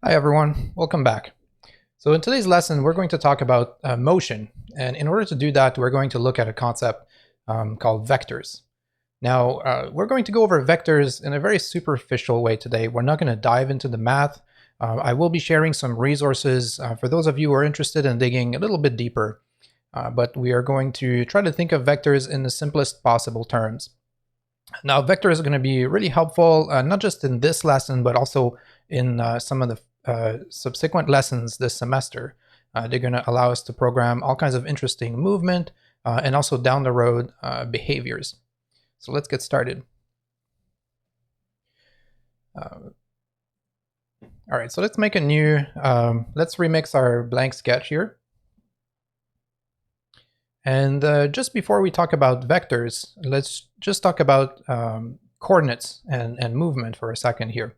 Hi everyone, welcome back. So in today's lesson, we're going to talk about motion. And in order to do that, we're going to look at a concept called vectors. Now, we're going to go over vectors in a very superficial way today. We're not going to dive into the math. I will be sharing some resources for those of you who are interested in digging a little bit deeper. But we are going to try to think of vectors in the simplest possible terms. Now, vectors are going to be really helpful, not just in this lesson, but also in some of the subsequent lessons this semester. They're going to allow us to program all kinds of interesting movement and also down the road behaviors. So let's get started. All right, so let's make a new, let's remix our blank sketch here. And just before we talk about vectors, let's just talk about coordinates and movement for a second here.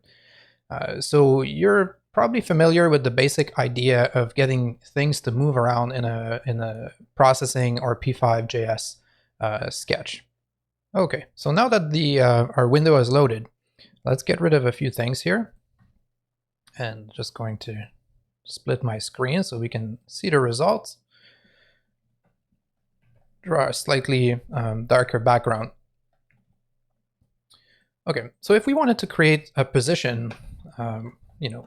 So you're probably familiar with the basic idea of getting things to move around in a processing or P5.js sketch. Okay, so now that our window is loaded, let's get rid of a few things here. And just going to split my screen so we can see the results. Draw a slightly darker background. Okay, so if we wanted to create a position,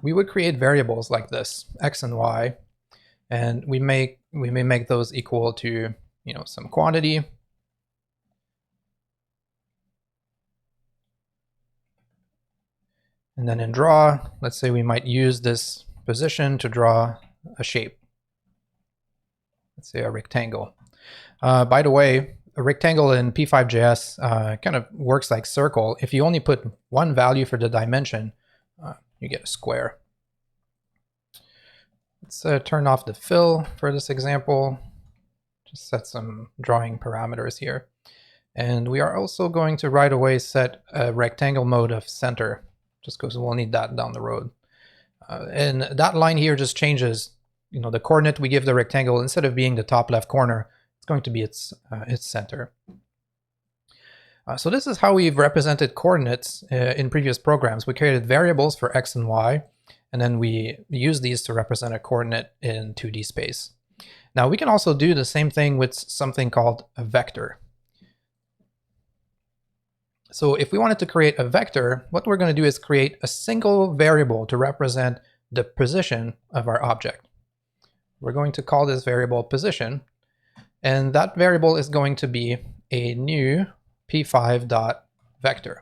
we would create variables like this, x and y, and we may make those equal to some quantity. And then in draw, let's say we might use this position to draw a shape. Let's say a rectangle. By the way, a rectangle in P5.js kind of works like circle. If you only put one value for the dimension, you get a square. Let's turn off the fill for this example. Just set some drawing parameters here. And we are also going to right away set a rectangle mode of center, just because we'll need that down the road. And that line here just changes, the coordinate we give the rectangle. Instead of being the top left corner, it's going to be its center. So this is how we've represented coordinates in previous programs. We created variables for x and y, and then we use these to represent a coordinate in 2D space. Now we can also do the same thing with something called a vector. So if we wanted to create a vector, what we're going to do is create a single variable to represent the position of our object. We're going to call this variable position, and that variable is going to be a new p5.vector.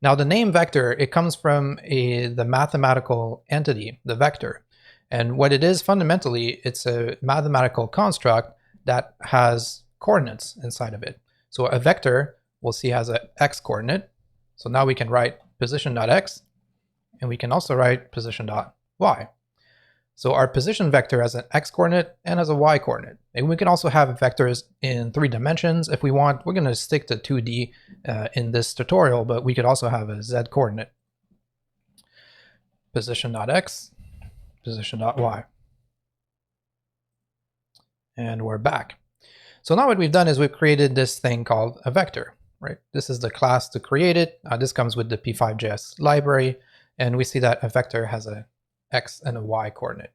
Now the name vector, it comes from the mathematical entity, the vector. And what it is fundamentally, it's a mathematical construct that has coordinates inside of it. So a vector, we'll see, has an x coordinate. So now we can write position.x, and we can also write position.y. So our position vector has an x coordinate and has a y coordinate. And we can also have vectors in 3 dimensions if we want. We're going to stick to 2D in this tutorial, but we could also have a z coordinate. Position.x, position.y. And we're back. So now what we've done is we've created this thing called a vector, right? This is the class to create it. This comes with the P5.js library, and we see that a vector has a x and a y coordinate.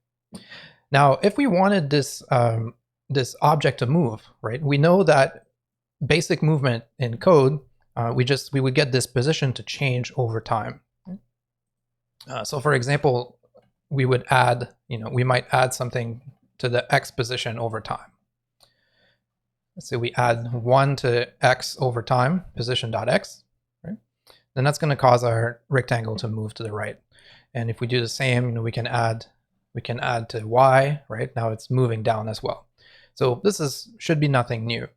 Now, if we wanted this this object to move, right? We know that basic movement in code, we would get this position to change over time. So for example, we would add, we might add something to the x position over time. Let's say we add 1 to x over time, position.x, right? Then that's going to cause our rectangle to move to the right. And if we do the same, we can add to y, right? Now it's moving down as well. So this should be nothing new.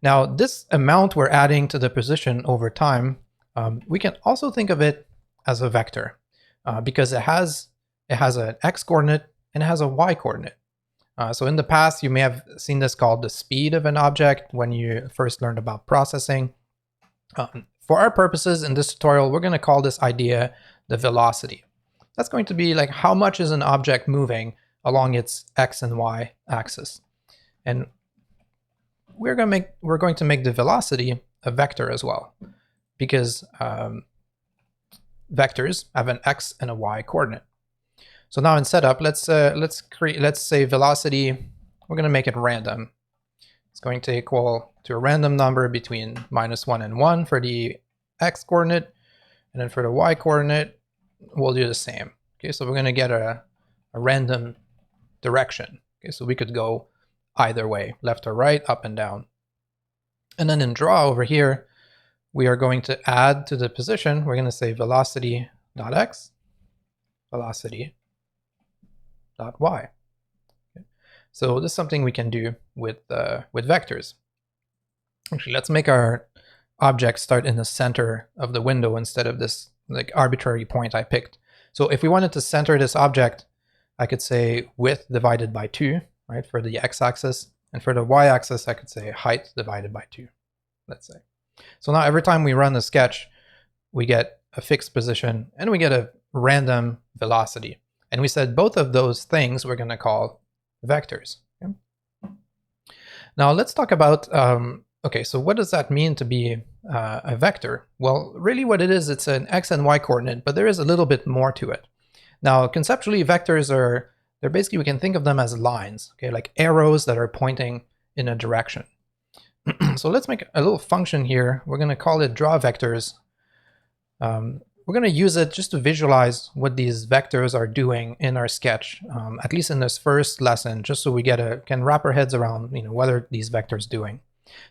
Now this amount we're adding to the position over time, we can also think of it as a vector because it has an x coordinate and it has a y coordinate. So in the past, you may have seen this called the speed of an object when you first learned about processing. For our purposes in this tutorial, we're going to call this idea the velocity. That's going to be like how much is an object moving along its x and y axis. And we're going to make the velocity a vector as well, because vectors have an x and a y coordinate. So now in setup, let's say velocity, we're going to make it random. It's going to equal to a random number between -1 and 1 for the x coordinate, and then for the y coordinate, we'll do the same. Okay, so we're going to get a random direction. Okay, so we could go either way, left or right, up and down. And then in draw over here, we are going to add to the position, we're going to say velocity.x, velocity.y. Okay. So this is something we can do with vectors. Actually, let's make our object start in the center of the window instead of this like arbitrary point I picked. So if we wanted to center this object, I could say width divided by 2, right, for the x-axis. And for the y-axis, I could say height divided by 2, let's say. So now every time we run the sketch, we get a fixed position and we get a random velocity. And we said both of those things we're going to call vectors. Okay? Now let's talk about, okay, so what does that mean to be a vector? Well, really what it is, it's an x and y coordinate, but there is a little bit more to it. Now, conceptually, vectors they're basically, we can think of them as lines, okay, like arrows that are pointing in a direction. So let's make a little function here. We're going to call it draw vectors. We're going to use it just to visualize what these vectors are doing in our sketch, at least in this first lesson, just so we can wrap our heads around, what are these vectors doing.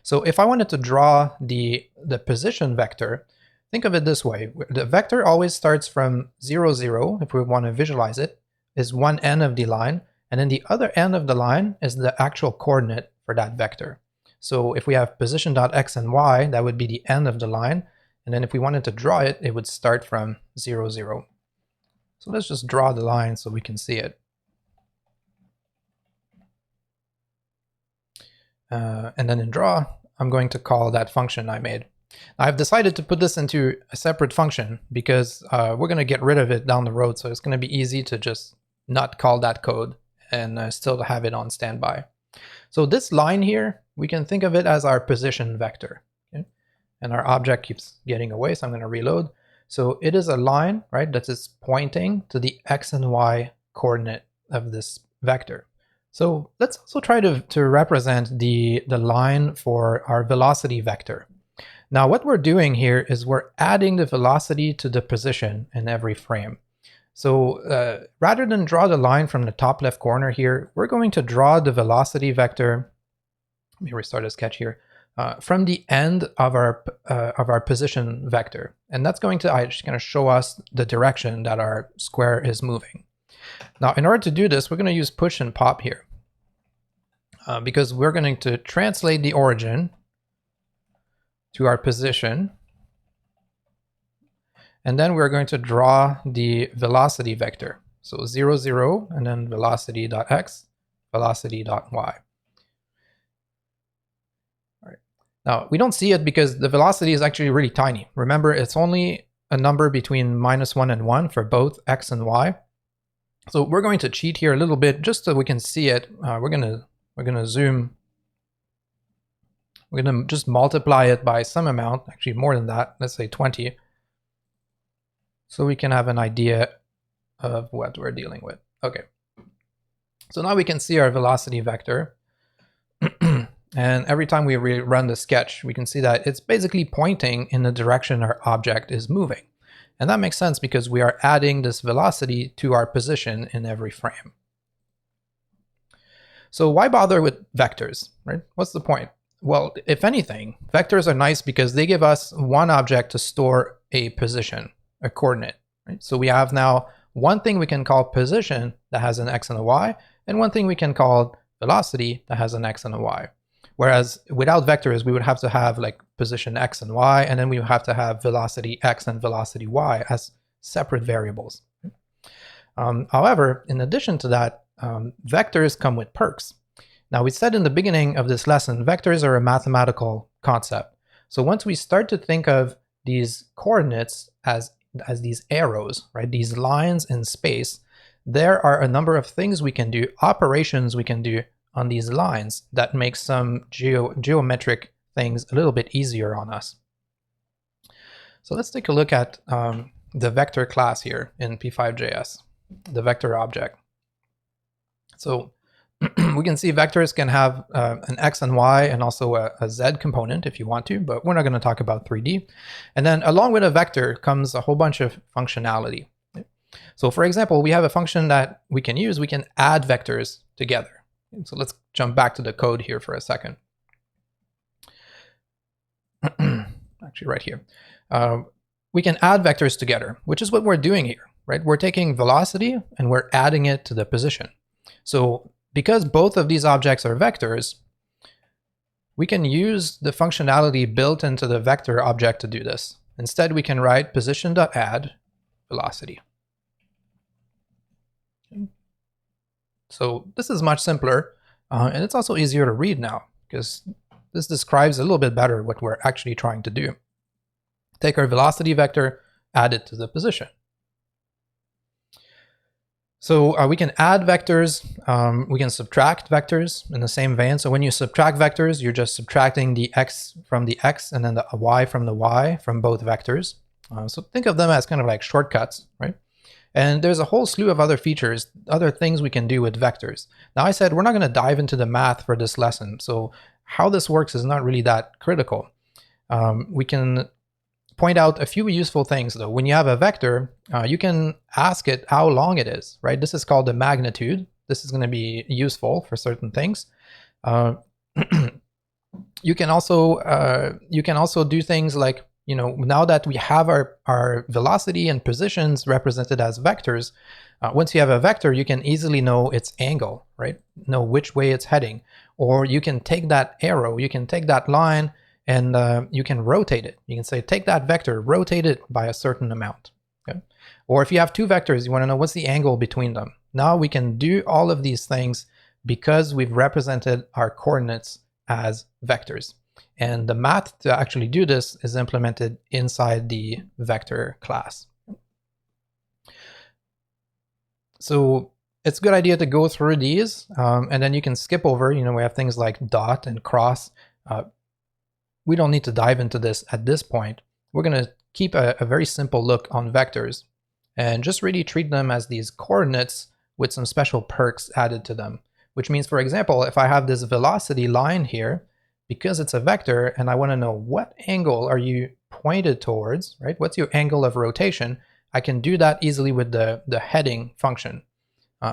So if I wanted to draw the position vector, think of it this way. The vector always starts from 0, 0, if we want to visualize it, is one end of the line, and then the other end of the line is the actual coordinate for that vector. So if we have position.x and y, that would be the end of the line, and then if we wanted to draw it, it would start from 0, 0. So let's just draw the line so we can see it. And then in draw, I'm going to call that function I made. Now, I've decided to put this into a separate function because we're going to get rid of it down the road, so it's going to be easy to just not call that code and still have it on standby. So this line here, we can think of it as our position vector. Okay? And our object keeps getting away, so I'm going to reload. So it is a line, right, that is pointing to the x and y coordinate of this vector. So let's also try to represent the line for our velocity vector. Now what we're doing here is we're adding the velocity to the position in every frame. So rather than draw the line from the top left corner here, we're going to draw the velocity vector, let me restart the sketch here, from the end of our position vector. And that's going to show us the direction that our square is moving. Now, in order to do this, we're going to use push and pop here because we're going to translate the origin to our position. And then we're going to draw the velocity vector. So 0, 0, and then velocity.x, velocity.y. All right. Now, we don't see it because the velocity is actually really tiny. Remember, it's only a number between -1 and 1 for both x and y. So we're going to cheat here a little bit just so we can see it. We're gonna zoom. We're gonna just multiply it by some amount, actually more than that. Let's say 20, so we can have an idea of what we're dealing with. Okay. So now we can see our velocity vector, and every time we run the sketch, we can see that it's basically pointing in the direction our object is moving. And that makes sense because we are adding this velocity to our position in every frame. So why bother with vectors, right? What's the point? Well, if anything, vectors are nice because they give us one object to store a position, a coordinate, right? So we have now one thing we can call position that has an x and a y, and one thing we can call velocity that has an x and a y. Whereas without vectors, we would have to have like position x and y, and then we would have to have velocity x and velocity y as separate variables. However, in addition to that, vectors come with perks. Now, we said in the beginning of this lesson, vectors are a mathematical concept. So once we start to think of these coordinates as these arrows, right, these lines in space, there are a number of things we can do, operations we can do on these lines that make some geometric things a little bit easier on us. So let's take a look at the vector class here in P5.js. the vector object. So we can see vectors can have an X and Y and also a Z component if you want to, but we're not going to talk about 3D. And then along with a vector comes a whole bunch of functionality. So for example, we have a function that we can use. We can add vectors together. So let's jump back to the code here for a second. Actually, right here. We can add vectors together, which is what we're doing here, right? We're taking velocity and we're adding it to the position. So because both of these objects are vectors, we can use the functionality built into the vector object to do this. Instead, we can write position.add velocity. So this is much simpler, and it's also easier to read now, because this describes a little bit better what we're actually trying to do. Take our velocity vector, add it to the position. So we can add vectors, we can subtract vectors in the same vein. So when you subtract vectors, you're just subtracting the X from the X and then the Y from the Y from both vectors. So think of them as kind of like shortcuts, right? And there's a whole slew of other features, other things we can do with vectors. Now I said we're not going to dive into the math for this lesson, so how this works is not really that critical. We can point out a few useful things though. When you have a vector, you can ask it how long it is, right? This is called the magnitude. This is going to be useful for certain things. You can also do things like, you know, now that we have our velocity and positions represented as vectors, once you have a vector, you can easily know its angle, right? Know which way it's heading. Or you can take that arrow, you can take that line, and you can rotate it. You can say, take that vector, rotate it by a certain amount. Okay? Or if you have two vectors, you want to know what's the angle between them. Now we can do all of these things because we've represented our coordinates as vectors. And the math to actually do this is implemented inside the vector class. So it's a good idea to go through these, and then you can skip over. You know, we have things like dot and cross. We don't need to dive into this at this point. We're going to keep a very simple look on vectors and just really treat them as these coordinates with some special perks added to them. Which means, for example, if I have this velocity line here, because it's a vector and I want to know what angle are you pointed towards, right? What's your angle of rotation? I can do that easily with the heading function.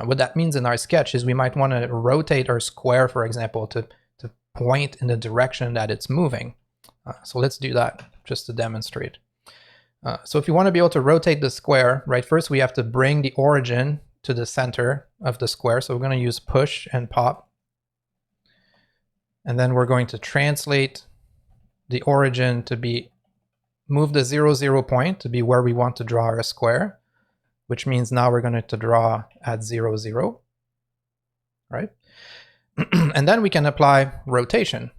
What that means in our sketch is we might want to rotate our square, for example, to point in the direction that it's moving. So let's do that just to demonstrate. So if you want to be able to rotate the square, right, first we have to bring the origin to the center of the square. So we're going to use push and pop. And then we're going to translate the origin to be, move the 0, 0 point to be where we want to draw our square, which means now we're going to draw at 0, 0, right? And then we can apply rotation.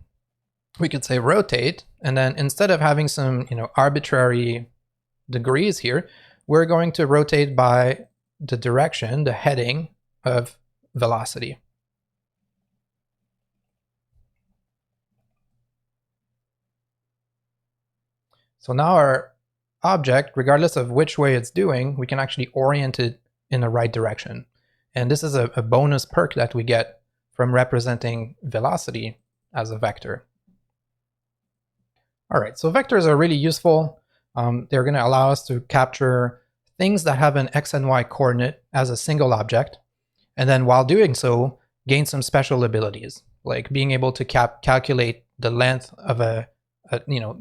We could say rotate, and then instead of having some, you know, arbitrary degrees here, we're going to rotate by the direction, the heading of velocity. So now our object, regardless of which way it's doing, we can actually orient it in the right direction. And this is a bonus perk that we get from representing velocity as a vector. All right, so vectors are really useful. They're going to allow us to capture things that have an X and Y coordinate as a single object. And then while doing so, gain some special abilities, like being able to calculate the length of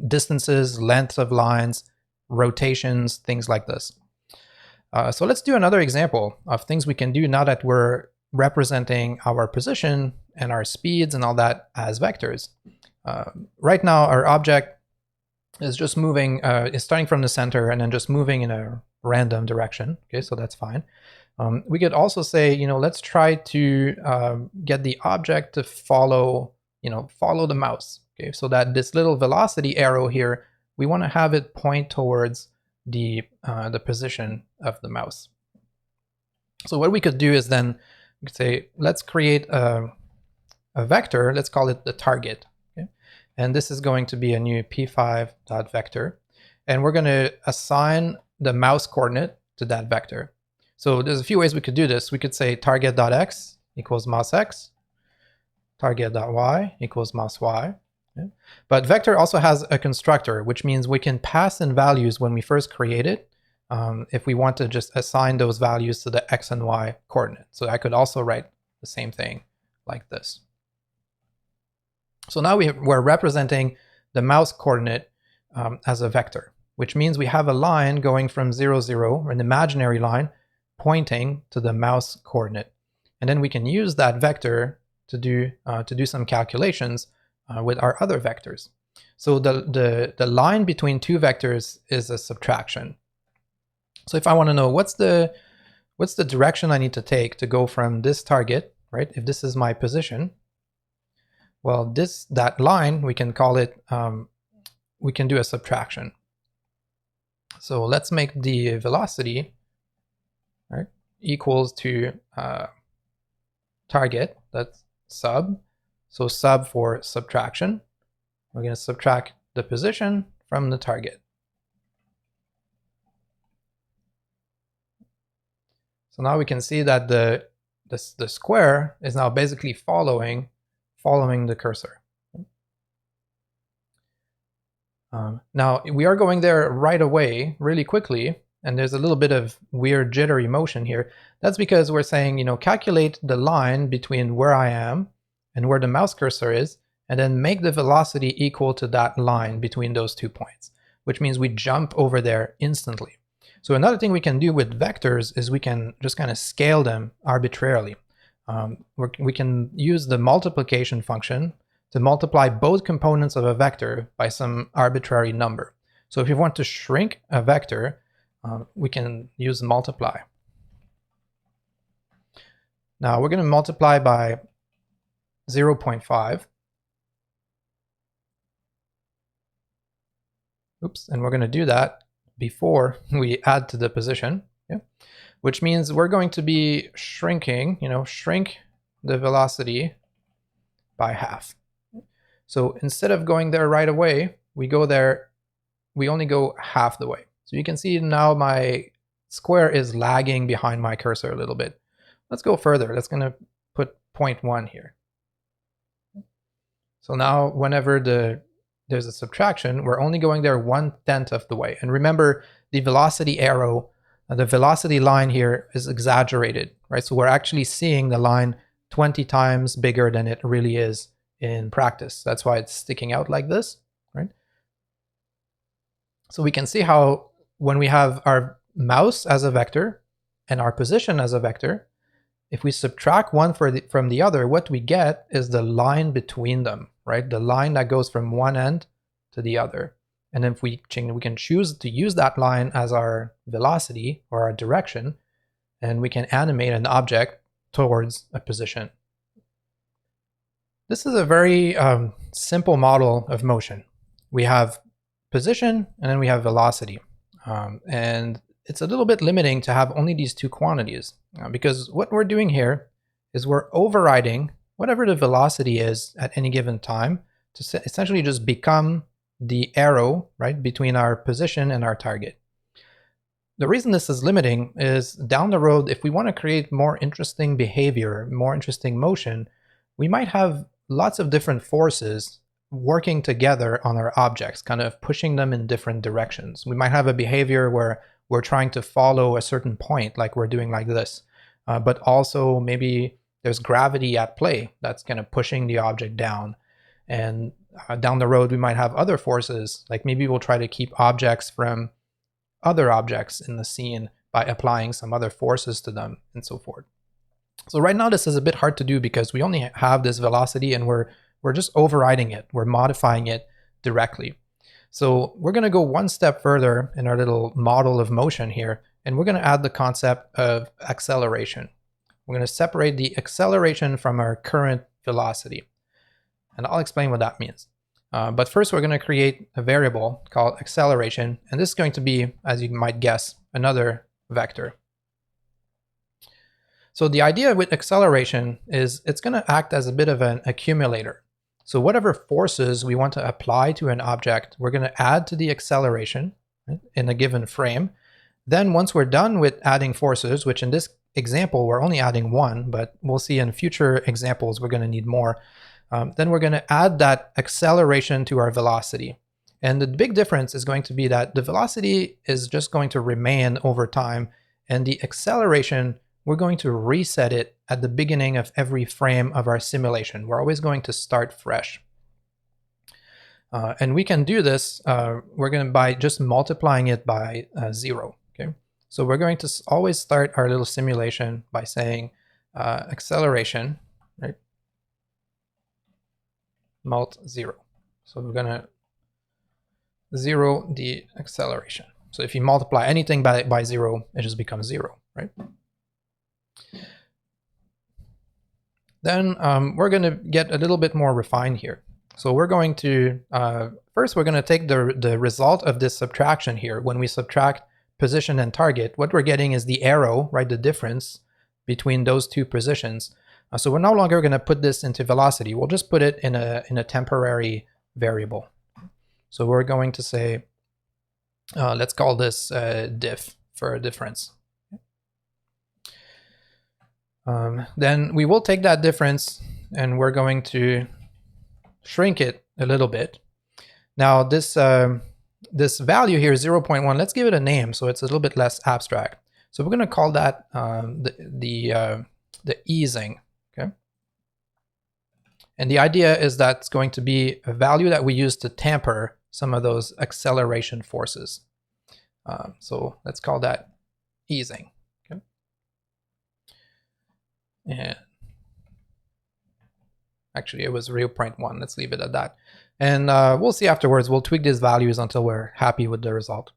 distances, lengths of lines, rotations, things like this. So let's do another example of things we can do now that we're representing our position and our speeds and all that as vectors. Right now, our object is just moving, is starting from the center and then just moving in a random direction. Okay, so that's fine. We could also say, you know, let's try to get the object to follow the mouse. Okay, so that this little velocity arrow here, we want to have it point towards the position of the mouse. So what we could do is then we could say, let's create a vector. Let's call it the target. Okay? And this is going to be a new p5.vector. And we're going to assign the mouse coordinate to that vector. So there's a few ways we could do this. We could say target.x equals mouse x, target.y equals mouse y. Yeah. But vector also has a constructor, which means we can pass in values when we first create it, if we want to just assign those values to the x and y coordinates. So I could also write the same thing like this. So now we're representing the mouse coordinate as a vector, which means we have a line going from 0, 0, an imaginary line, pointing to the mouse coordinate. And then we can use that vector to do some calculations with our other vectors. So the line between two vectors is a subtraction. So if I want to know what's the direction I need to take to go from this target, right? If this is my position, well, that line, we can call it, we can do a subtraction. So let's make the velocity, right, equals to target, that's sub. So sub for subtraction. We're going to subtract the position from the target. So now we can see that the square is now basically following the cursor. Now we are going there right away, really quickly, and there's a little bit of weird jittery motion here. That's because we're saying, calculate the line between where I am and where the mouse cursor is, and then make the velocity equal to that line between those 2 points, which means we jump over there instantly. So another thing we can do with vectors is we can just kind of scale them arbitrarily. We can use the multiplication function to multiply both components of a vector by some arbitrary number. So if you want to shrink a vector, we can use multiply. Now we're going to multiply by 0.5. Oops, and we're going to do that before we add to the position, yeah? Which means we're going to be shrinking, shrink the velocity by half. So instead of going there right away, we only go half the way. So you can see now my square is lagging behind my cursor a little bit. Let's go further. Let's going to put 0.1 here. So now whenever there's a subtraction, we're only going there 1/10 of the way. And remember, the velocity arrow, the velocity line here is exaggerated, right? So we're actually seeing the line 20 times bigger than it really is in practice. That's why it's sticking out like this, right? So we can see how when we have our mouse as a vector and our position as a vector, if we subtract one from the other, what we get is the line between them, right? The line that goes from one end to the other. And if we can choose to use that line as our velocity or our direction, and we can animate an object towards a position. This is a very simple model of motion. We have position and then we have velocity. And it's a little bit limiting to have only these two quantities because what we're doing here is we're overriding whatever the velocity is at any given time to essentially just become the arrow, right, between our position and our target. The reason this is limiting is down the road, if we want to create more interesting behavior, more interesting motion, we might have lots of different forces working together on our objects, kind of pushing them in different directions. We might have a behavior where we're trying to follow a certain point, like we're doing like this, but also maybe there's gravity at play that's kind of pushing the object down. And down the road, we might have other forces, like maybe we'll try to keep objects from other objects in the scene by applying some other forces to them and so forth. So right now, this is a bit hard to do because we only have this velocity and we're just overriding it. We're modifying it directly. So we're going to go one step further in our little model of motion here, and we're going to add the concept of acceleration. We're going to separate the acceleration from our current velocity. And I'll explain what that means. But first, we're going to create a variable called acceleration. And this is going to be, as you might guess, another vector. So the idea with acceleration is it's going to act as a bit of an accumulator. So whatever forces we want to apply to an object, we're going to add to the acceleration, right, in a given frame. Then once we're done with adding forces, which in this example, we're only adding one, but we'll see in future examples, we're going to need more. Then we're going to add that acceleration to our velocity. And the big difference is going to be that the velocity is just going to remain over time, and the acceleration, we're going to reset it at the beginning of every frame of our simulation. We're always going to start fresh. And we can do this, we're going to by just multiplying it by 0. Okay, so we're going to always start our little simulation by saying acceleration, right? Mult 0. So we're going to 0 the acceleration. So if you multiply anything by 0, it just becomes 0, right? Then we're going to get a little bit more refined here. So we're going to, first we're going to take the result of this subtraction here. When we subtract position and target, what we're getting is the arrow, right? The difference between those two positions. So we're no longer going to put this into velocity. We'll just put it in a temporary variable. So we're going to say, let's call this diff for a difference. Then we will take that difference and we're going to shrink it a little bit. Now this this value here, 0.1, let's give it a name so it's a little bit less abstract. So we're going to call that the easing. Okay. And the idea is that it's going to be a value that we use to tamper some of those acceleration forces. So let's call that easing. Okay. And actually, it was 0.1. Let's leave it at that. And we'll see afterwards. We'll tweak these values until we're happy with the result.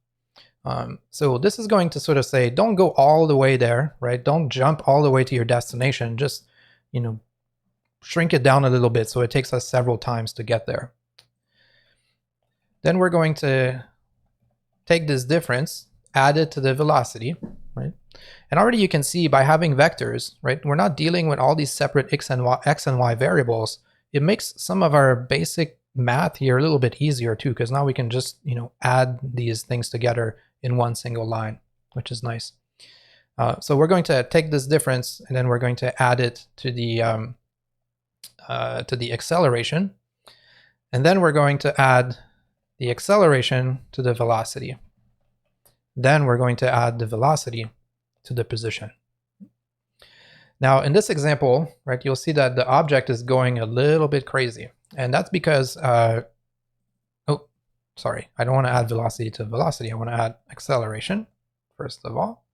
So this is going to sort of say, don't go all the way there, right? Don't jump all the way to your destination. Just, you know, shrink it down a little bit so it takes us several times to get there. Then we're going to take this difference, add it to the velocity, right? And already you can see by having vectors, right, we're not dealing with all these separate x and y variables. It makes some of our basic math here a little bit easier too, because now we can just, you know, add these things together in one single line, which is nice. So we're going to take this difference and then we're going to add it to the acceleration, and then we're going to add the acceleration to the velocity. Then we're going to add the velocity to the position. Now in this example, right, you'll see that the object is going a little bit crazy, and that's because oh, sorry, I don't want to add velocity to velocity. I want to add acceleration first of all.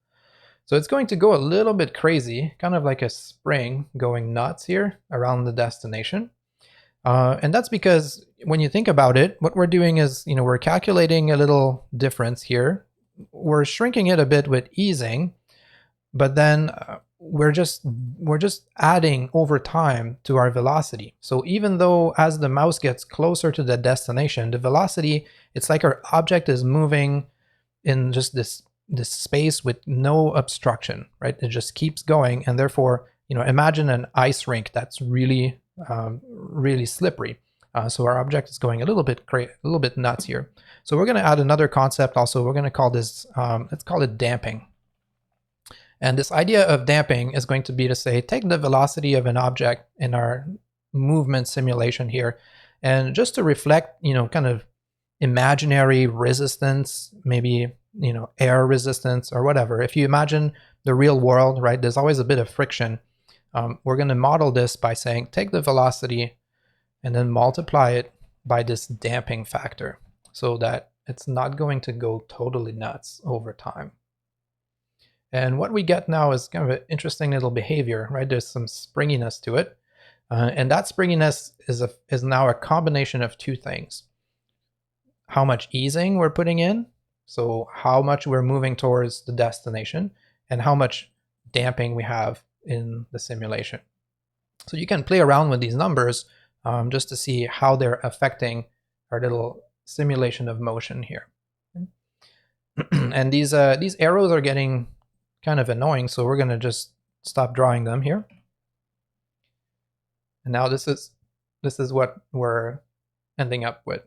So it's going to go a little bit crazy, kind of like a spring going nuts here around the destination. And that's because when you think about it, what we're doing is, you know, we're calculating a little difference here. We're shrinking it a bit with easing, but then we're just adding over time to our velocity. So even though as the mouse gets closer to the destination, the velocity, it's like our object is moving in just this space with no obstruction, right? It just keeps going, and therefore, you know, imagine an ice rink that's really really slippery. So our object is going a little bit nuts here. So we're going to add another concept also. We're going to call this, let's call it damping. And this idea of damping is going to be to say, take the velocity of an object in our movement simulation here, and just to reflect, you know, kind of imaginary resistance, maybe, you know, air resistance or whatever. If you imagine the real world, right, there's always a bit of friction. We're going to model this by saying, take the velocity and then multiply it by this damping factor so that it's not going to go totally nuts over time. And what we get now is kind of an interesting little behavior, right? There's some springiness to it. And that springiness is now a combination of two things. How much easing we're putting in, so how much we're moving towards the destination, and how much damping we have in the simulation. So you can play around with these numbers just to see how they're affecting our little simulation of motion here. And these arrows are getting kind of annoying, so we're going to just stop drawing them here. And now this is what we're ending up with.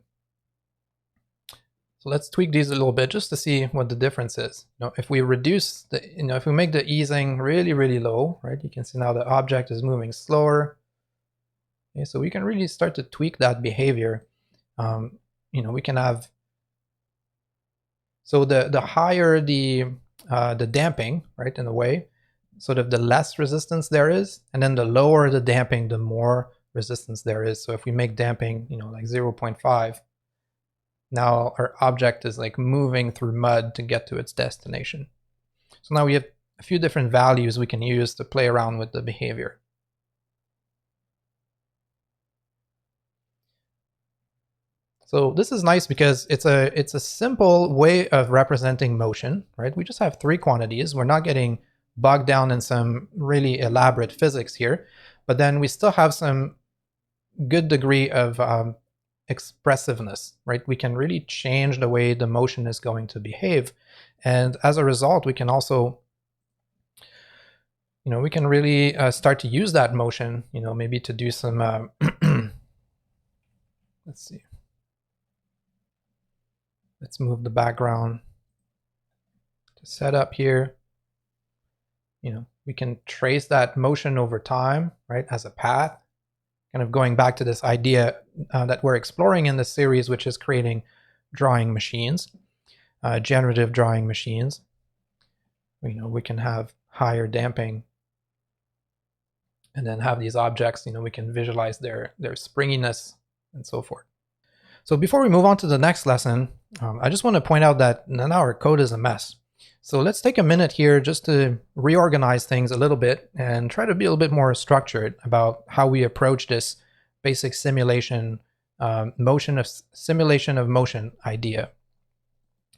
So let's tweak these a little bit just to see what the difference is. If we reduce the, if we make the easing really, really low, right? You can see now the object is moving slower. Okay, so we can really start to tweak that behavior. We can have, so the higher the damping, right, in a way, sort of the less resistance there is, and then the lower the damping, the more resistance there is. So if we make damping, like 0.5, now our object is like moving through mud to get to its destination. So now we have a few different values we can use to play around with the behavior. So this is nice because it's a simple way of representing motion, right? We just have 3 quantities. We're not getting bogged down in some really elaborate physics here, but then we still have some good degree of expressiveness, right? We can really change the way the motion is going to behave. And as a result, we can also, we can really start to use that motion, maybe to do some, let's see. Let's move the background to set up here. We can trace that motion over time, right, as a path. Kind of going back to this idea that we're exploring in this series, which is creating drawing machines, generative drawing machines. We can have higher damping and then have these objects, we can visualize their springiness and so forth. So before we move on to the next lesson, I just want to point out that now our code is a mess. So let's take a minute here just to reorganize things a little bit and try to be a little bit more structured about how we approach this basic simulation, simulation of motion idea.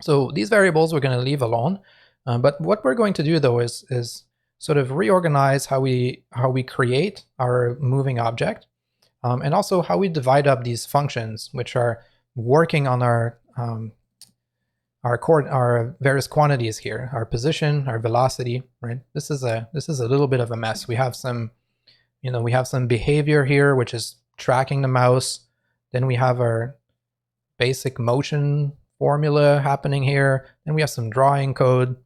So these variables we're going to leave alone, but what we're going to do though is sort of reorganize how we create our moving object, and also how we divide up these functions which are working on our various quantities here, our position, our velocity, right? This is a little bit of a mess. We have some, we have some behavior here, which is tracking the mouse. Then we have our basic motion formula happening here. Then we have some drawing code.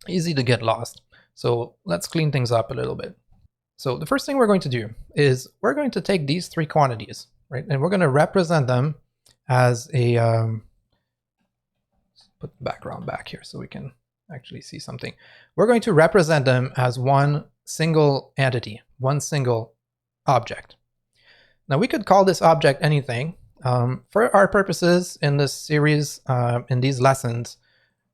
Easy to get lost. So let's clean things up a little bit. So the first thing we're going to do is we're going to take these 3 quantities, right? And we're going to represent them as a, put the background back here so we can actually see something. We're going to represent them as one single entity, one single object. Now we could call this object anything. For our purposes in this series, in these lessons,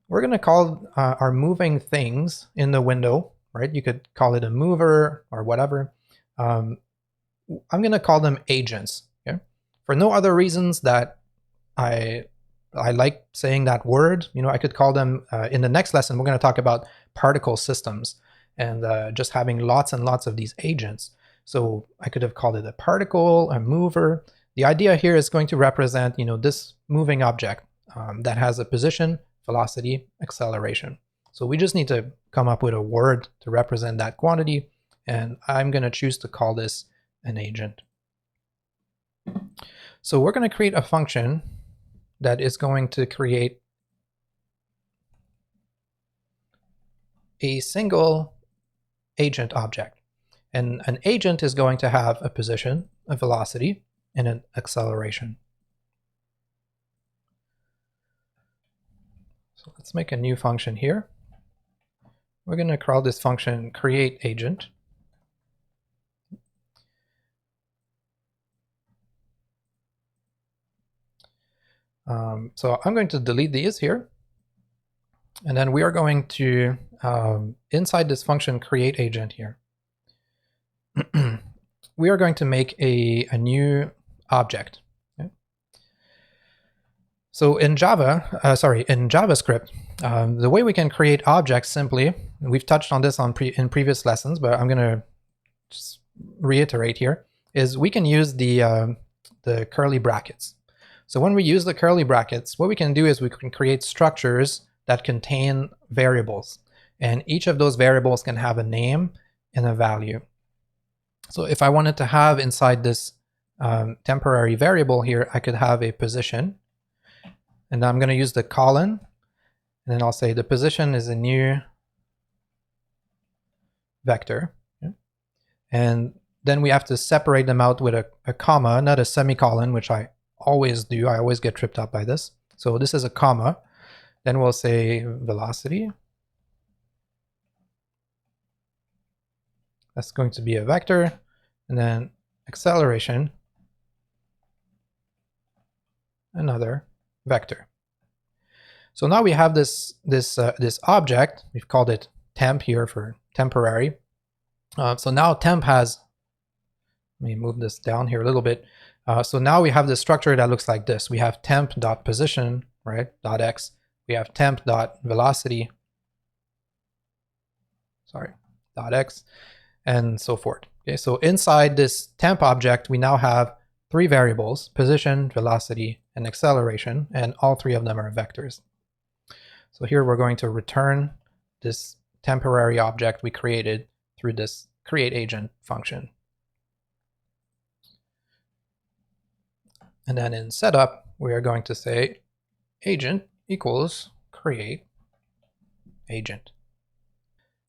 we're going to call our moving things in the window, right? You could call it a mover or whatever. I'm going to call them agents, okay? For no other reasons that I like saying that word. I could call them, in the next lesson, we're going to talk about particle systems and just having lots and lots of these agents. So I could have called it a particle, a mover. The idea here is going to represent, this moving object that has a position, velocity, acceleration. So we just need to come up with a word to represent that quantity, and I'm going to choose to call this an agent. So we're going to create a function that is going to create a single agent object. And an agent is going to have a position, a velocity, and an acceleration. So let's make a new function here. We're going to call this function create agent. So I'm going to delete these here. And then we are going to, inside this function create agent here, we are going to make a new object. Okay? So in in JavaScript, the way we can create objects simply, we've touched on this in previous lessons, but I'm going to just reiterate here, is we can use the curly brackets. So when we use the curly brackets, what we can do is we can create structures that contain variables. And each of those variables can have a name and a value. So if I wanted to have inside this temporary variable here, I could have a position. And then I'm going to use the colon, and then I'll say the position is a new vector. Okay. And then we have to separate them out with a comma, not a semicolon, which I always do. I always get tripped up by this. So this is a comma. Then we'll say velocity. That's going to be a vector. And then acceleration, another vector. So now we have this object. We've called it temp here for temporary. So now temp has, let me move this down here a little bit. So now we have the structure that looks like this. We have temp.position, right, .x. We have temp.velocity, .x, and so forth. Okay, so inside this temp object, we now have three variables: position, velocity, and acceleration, and all three of them are vectors. So here we're going to return this temporary object we created through this createAgent function. And then in setup, we are going to say agent equals createAgent.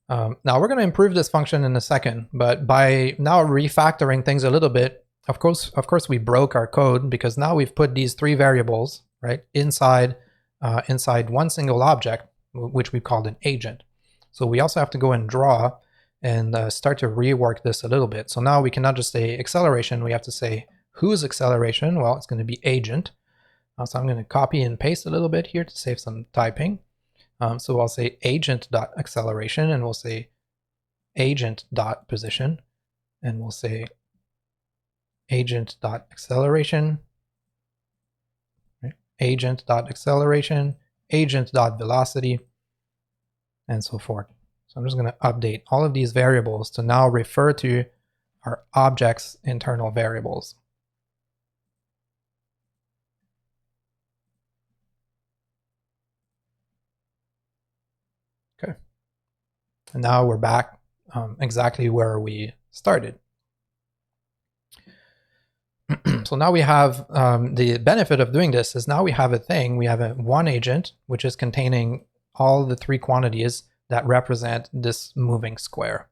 Now we're going to improve this function in a second, but by now refactoring things a little bit, of course we broke our code, because now we've put these three variables, right, inside one single object, which we called an agent. So we also have to go and draw and start to rework this a little bit. So now we cannot just say acceleration, we have to say whose acceleration? Well, it's going to be agent. So I'm going to copy and paste a little bit here to save some typing. So I'll say agent.acceleration, and we'll say agent.position, and we'll say agent.acceleration, right? Agent.acceleration, agent.velocity, and so forth. So I'm just going to update all of these variables to now refer to our object's internal variables. Okay. And now we're back exactly where we started. So now we have the benefit of doing this is now we have a thing, we have one agent, which is containing all the three quantities that represent this moving square.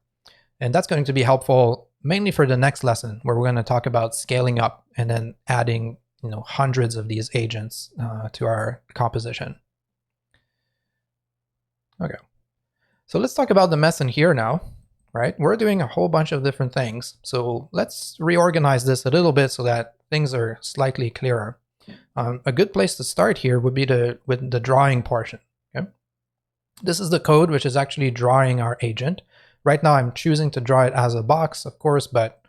And that's going to be helpful mainly for the next lesson, where we're going to talk about scaling up and then adding, hundreds of these agents to our composition. Okay. So let's talk about the mess in here now, right? We're doing a whole bunch of different things. So let's reorganize this a little bit so that things are slightly clearer. A good place to start here would be with the drawing portion. Okay? This is the code which is actually drawing our agent. Right now I'm choosing to draw it as a box, of course, but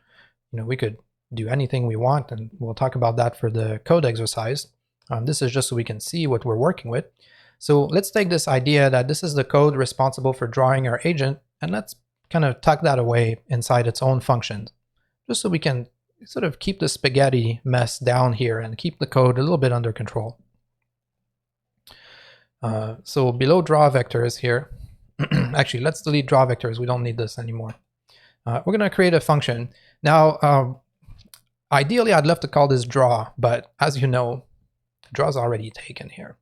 we could do anything we want, and we'll talk about that for the code exercise. This is just so we can see what we're working with. So let's take this idea that this is the code responsible for drawing our agent, and let's kind of tuck that away inside its own functions, just so we can sort of keep the spaghetti mess down here and keep the code a little bit under control. So below draw vectors here, actually let's delete draw vectors, we don't need this anymore. We're going to create a function. Now, ideally I'd love to call this draw, but as you know, draw's already taken here.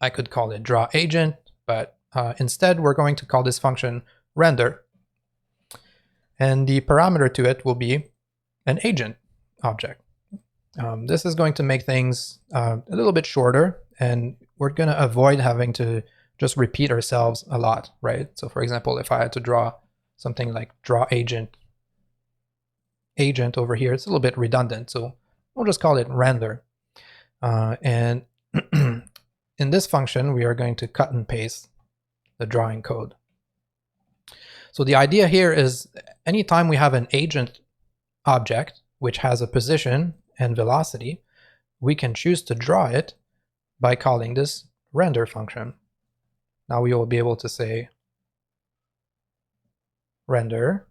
I could call it draw agent, but instead we're going to call this function render. And the parameter to it will be an agent object. This is going to make things a little bit shorter, and we're going to avoid having to just repeat ourselves a lot, right? So for example, if I had to draw something like draw agent over here, it's a little bit redundant. So we'll just call it render. And in this function, we are going to cut and paste the drawing code. So the idea here is anytime we have an agent object which has a position and velocity, we can choose to draw it by calling this render function. Now we will be able to say render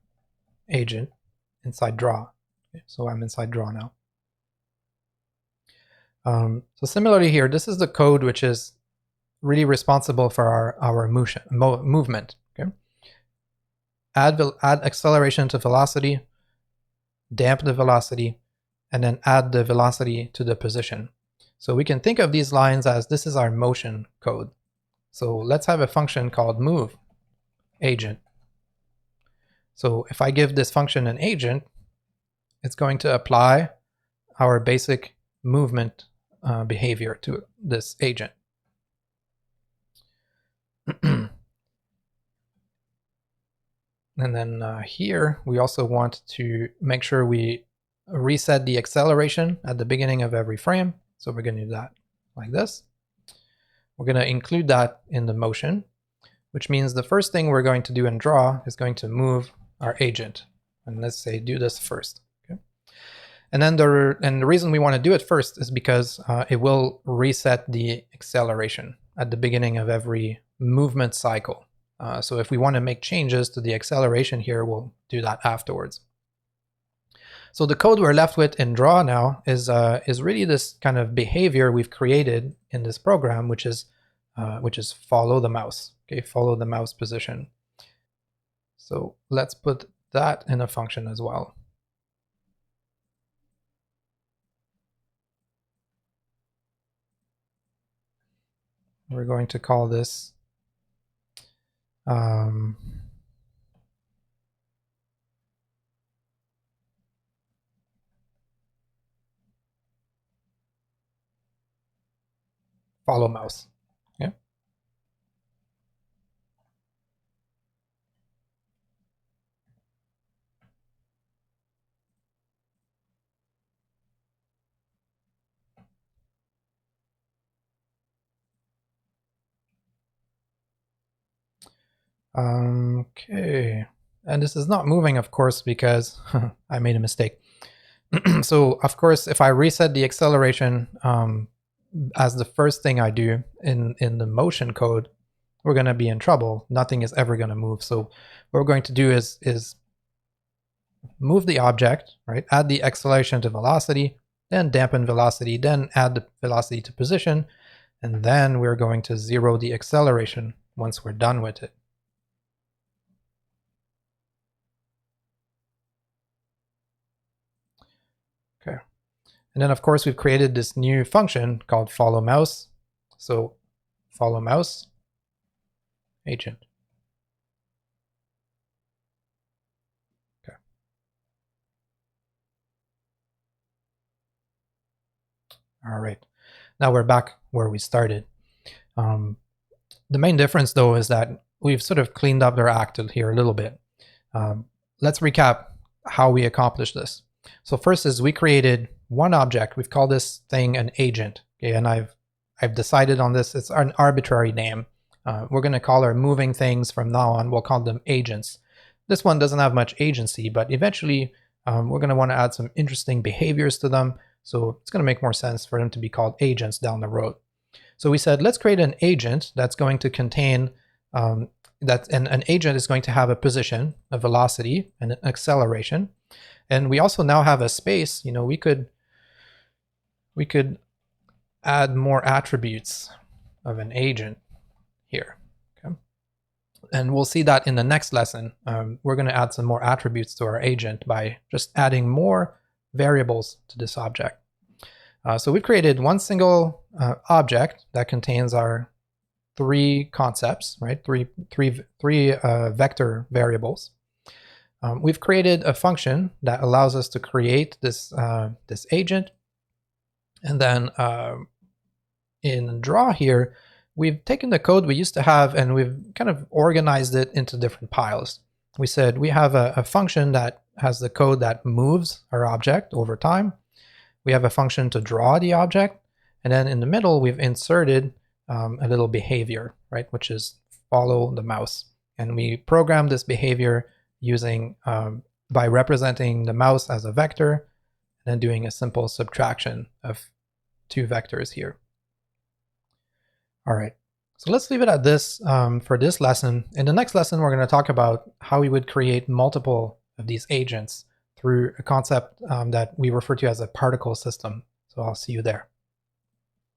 agent inside draw. Okay, so I'm inside draw now. So similarly here, this is the code which is really responsible for our movement. Okay? Add acceleration to velocity, damp the velocity, and then add the velocity to the position. So we can think of these lines as this is our motion code. So let's have a function called move agent. So if I give this function an agent, it's going to apply our basic movement behavior to this agent. And then here, we also want to make sure we reset the acceleration at the beginning of every frame. So we're going to do that like this. We're going to include that in the motion, which means the first thing we're going to do in draw is going to move our agent. And let's say do this first. Okay. And then the reason we want to do it first is because it will reset the acceleration at the beginning of every movement cycle. So if we want to make changes to the acceleration here, we'll do that afterwards. So the code we're left with in draw now is really this kind of behavior we've created in this program, which is follow the mouse. Okay, follow the mouse position. So let's put that in a function as well. We're going to call this follow mouse. Yeah. Okay. And this is not moving, of course, because I made a mistake. So, of course, if I reset the acceleration as the first thing I do in the motion code, we're going to be in trouble. Nothing is ever going to move. So what we're going to do is move the object, right? Add the acceleration to velocity, then dampen velocity, then add the velocity to position, and then we're going to zero the acceleration once we're done with it. Okay. And then, of course, we've created this new function called follow mouse. So follow mouse agent. Okay. All right. Now we're back where we started. The main difference, though, is that we've sort of cleaned up our act here a little bit. Let's recap how we accomplished this. So first is we created one object. We've called this thing an agent. Okay, and I've decided on this. It's an arbitrary name. We're going to call our moving things from now on. We'll call them agents. This one doesn't have much agency, but eventually we're going to want to add some interesting behaviors to them. So it's going to make more sense for them to be called agents down the road. So we said, let's create an agent that's going to contain an agent is going to have a position, a velocity, and an acceleration. And we also now have a space. You know, we could add more attributes of an agent here. Okay? And we'll see that in the next lesson. We're going to add some more attributes to our agent by just adding more variables to this object. So we created one single object that contains our three concepts, right? Three vector variables. We've created a function that allows us to create this this agent, and then in draw here, we've taken the code we used to have and we've kind of organized it into different piles. We said we have a function that has the code that moves our object over time. We have a function to draw the object, and then in the middle we've inserted a little behavior, right, which is follow the mouse. And we program this behavior using by representing the mouse as a vector and then doing a simple subtraction of two vectors here. All right, so let's leave it at this for this lesson. In the next lesson, we're going to talk about how we would create multiple of these agents through a concept that we refer to as a particle system. So I'll see you there.